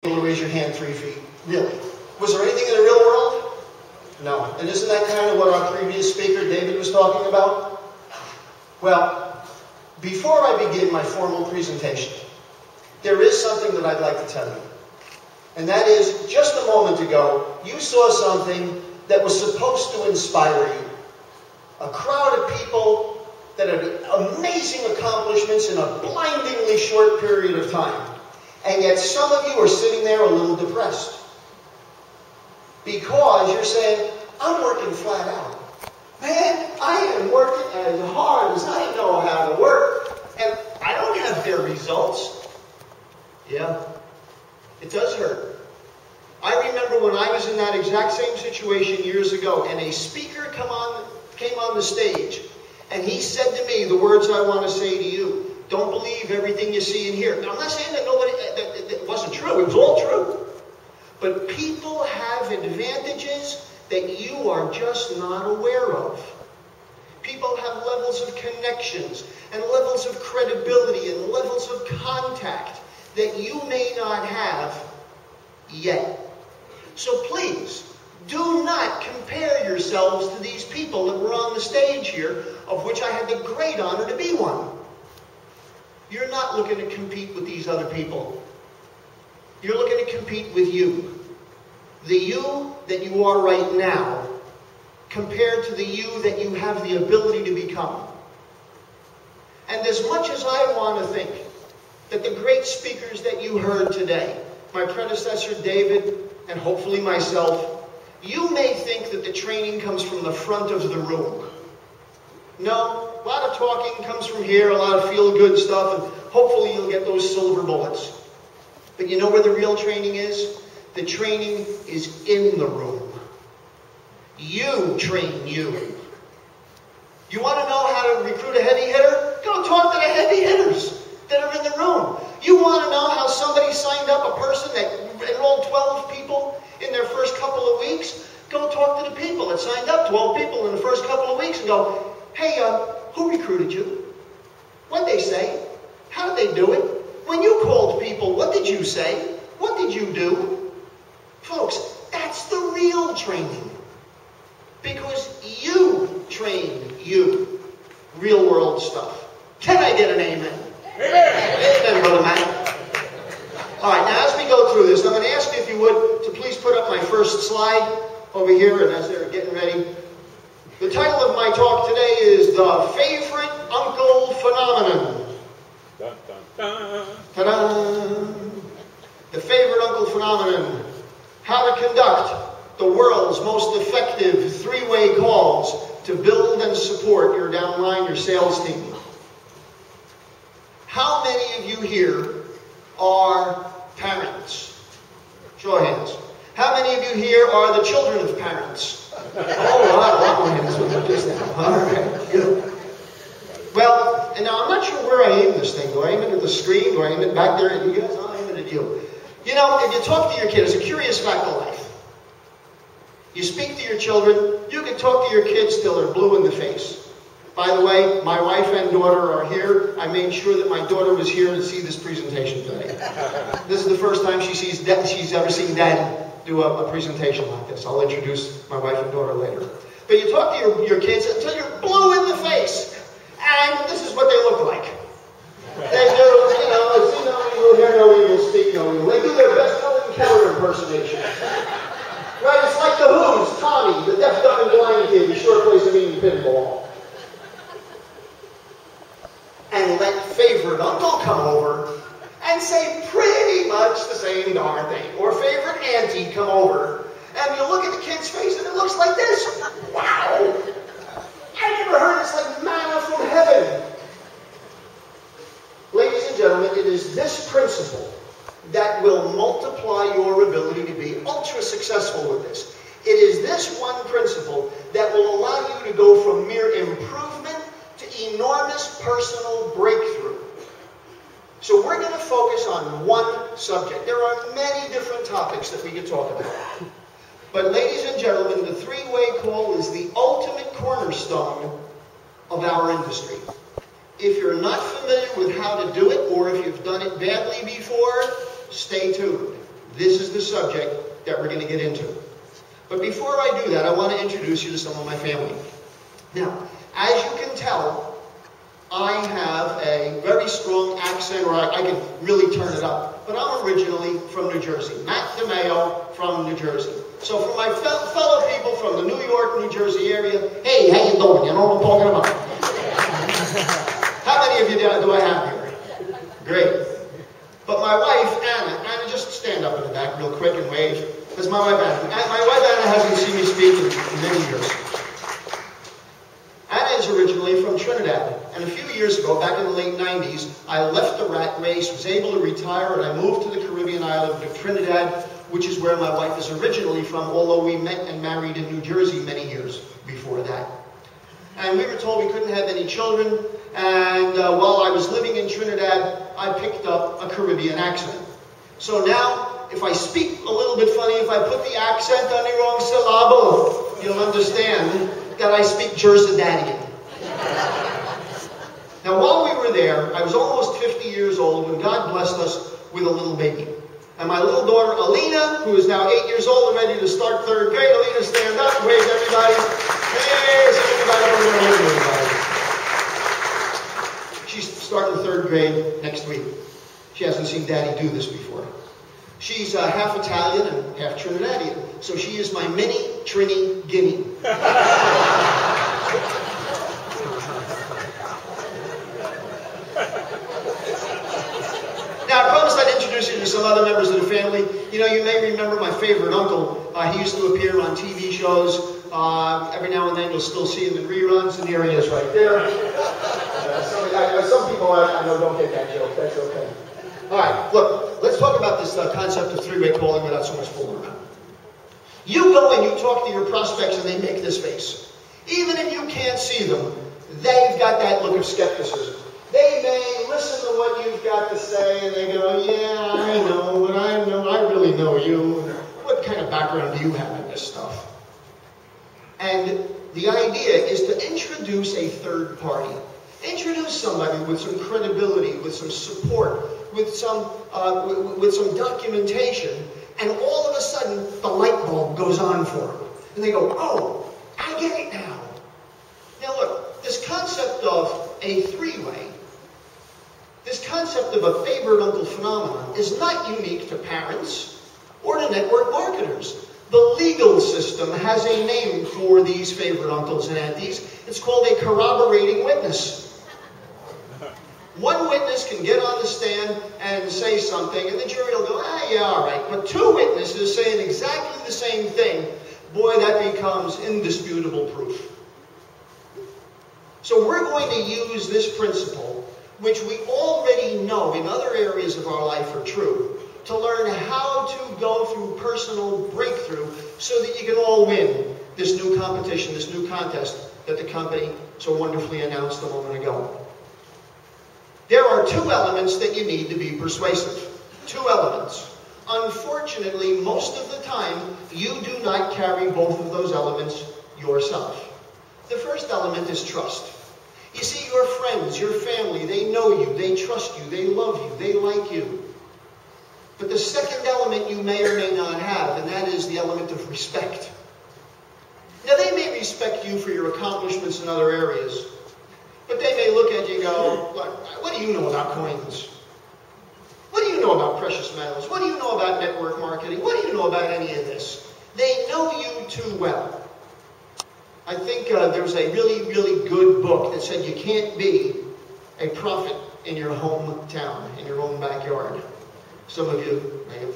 able to raise your hand 3 feet. Really? Was there anything in the real world? No. And isn't that kind of what our previous speaker, David, was talking about? Well, before I begin my formal presentation, there is something that I'd like to tell you. And that is, just a moment ago, you saw something that was supposed to inspire you. A crowd of people that had amazing accomplishments in a blindingly short period of time. And yet some of you are sitting there a little depressed. Because you're saying, I'm working flat out. Man, I am working as hard as I know how to work. And I don't have their results. Yeah, it does hurt. I remember when I was in that exact same situation years ago, and a speaker came on the stage, and he said to me the words I want to say to you. Don't believe everything you see and hear. Now, I'm not saying that that wasn't true. It was all true. But people have advantages that you are just not aware of. People have levels of connections and levels of credibility and levels of contact that you may not have yet. So please, do not compare yourselves to these people that were on the stage here, of which I had the great honor to be one. You're not looking to compete with these other people. You're looking to compete with you. The you that you are right now, compared to the you that you have the ability to become. And as much as I want to think that the great speakers that you heard today, my predecessor David, and hopefully myself, you may think that the training comes from the front of the room. No, a lot of talking comes from here, a lot of feel-good stuff, and hopefully you'll get those silver bullets. But you know where the real training is? The training is in the room. You train you. You want to know how to recruit a heavy hitter? Go talk to the heavy hitters that are in the room. You want to know how somebody signed up a person that enrolled 12 people in their first couple of weeks? Go talk to the people that signed up 12 people in the first couple of weeks and go, hey, who recruited you? What'd they say? How did they do it? When you called people, what did you say? What did you do? Folks, that's the real training. Because you train you. Real world stuff. Can I get an amen? Amen, Brother Matt. All right, now as we go through this, I'm going to ask you, if you would, to please put up my first slide over here, and as they're getting ready. The title of my talk today is The Favorite Uncle Phenomenon. Dun, dun, dun. Ta-da! The Favorite Uncle Phenomenon. How to conduct the world's most effective three-way calls to build and support your downline, your sales team. How many of you here are parents? Show of hands. How many of you here are the children of parents? Oh, a lot more hands with this now. All right, good. Well, and now I'm not sure where I aim this thing. Do I aim it at the screen? Do I aim it back there at you guys? I'll aim it at you. You know, if you talk to your kid, it's a curious fact of life. You speak to your children, you can talk to your kids till they're blue in the face. By the way, my wife and daughter are here. I made sure that my daughter was here to see this presentation today. This is the first time she's ever seen Dad do a presentation like this. I'll introduce my wife and daughter later. But you talk to your kids until you're blue in the face. And this is what they look like. They do, see no evil, hear no evil, speak no evil. They do their best Helen Keller impersonation. Right, it's like the Who's Tommy, the deaf, dumb, and blind kid who sure plays a mean pinball. And let favorite uncle come over and say pretty much the same darn thing. Or favorite auntie come over, and you look at the kid's face and it looks like this. Wow! I never heard it's like manna from heaven. Ladies and gentlemen, it is this principle that will multiply your ability to be ultra successful with this. It is this one principle that will allow you to go from mere improvement to enormous personal breakthrough. So we're going to focus on one subject. There are many different topics that we could talk about. But ladies and gentlemen, the three-way call is the ultimate cornerstone of our industry. If you're not familiar with how to do it, or if you've done it badly before, stay tuned. this is the subject that we're going to get into. But before I do that, I want to introduce you to some of my family. Now, as you can tell, I have a very strong accent, or I can really turn it up. But I'm originally from New Jersey. Matt Dimaio from New Jersey. So for my fellow people from the New York, New Jersey area, hey, how you doing? You know what I'm talking about? How many of you do I have here? Great. But my wife, Anna, just stand up in the back real quick and wave. Because my wife Anna hasn't seen me speak in many years. Anna is originally from Trinidad. And a few years ago, back in the late 90s, I left the rat race, was able to retire, and I moved to the Caribbean island of Trinidad, which is where my wife is originally from, although we met and married in New Jersey many years before that. And we were told we couldn't have any children, and while I was living in Trinidad, I picked up a Caribbean accent. So now, if I speak a little bit funny, if I put the accent on the wrong syllable, you'll understand that I speak Jersey-dadian. Now, while we were there, I was almost 50 years old when God blessed us with a little baby. And my little daughter, Alina, who is now 8 years old and ready to start 3rd grade. Alina, stand up, wave to everybody. Hey, say everybody. She's starting 3rd grade next week. She hasn't seen Daddy do this before. She's half Italian and half Trinidadian. So she is my mini Trini Guinea. Now, I promised I'd introduce you to some other members of the family. You know, you may remember my favorite uncle. He used to appear on TV shows. Every now and then you'll still see him in reruns, and here he is right there. Some people I know don't get that joke. That's okay. All right, look, let's talk about this concept of three-way calling without so much fooling around. You go and you talk to your prospects and they make this face. Even if you can't see them, they've got that look of skepticism. They may listen to what you've got to say and they go, yeah, I know, but I really know you. What kind of background do you have in this stuff? And the idea is to introduce a third party. Introduce somebody with some credibility, with some support, with some documentation, and all of a sudden the light bulb goes on for them. And they go, oh, I get it now. Now look, this concept of a three-way, this concept of a favorite uncle phenomenon is not unique to parents or to network marketers. The legal system has a name for these favorite uncles and aunties. It's called a corroborating witness. One witness can get on the stand and say something, and the jury will go, ah, yeah, all right. But two witnesses saying exactly the same thing, boy, that becomes indisputable proof. So we're going to use this principle, which we already know in other areas of our life are true, to learn how to go through personal breakthrough so that you can all win this new competition, this new contest that the company so wonderfully announced a moment ago. There are two elements that you need to be persuasive. Two elements. Unfortunately, most of the time, you do not carry both of those elements yourself. The first element is trust. You see, your friends, your family, they know you, they trust you, they love you, they like you. But the second element you may or may not have, and that is the element of respect. Now, they may respect you for your accomplishments in other areas, but they may look at you and go, what do you know about coins? What do you know about precious metals? What do you know about network marketing? What do you know about any of this? They know you too well. I think there was a really, really good book that said you can't be a prophet in your hometown, in your own backyard. Some of you may have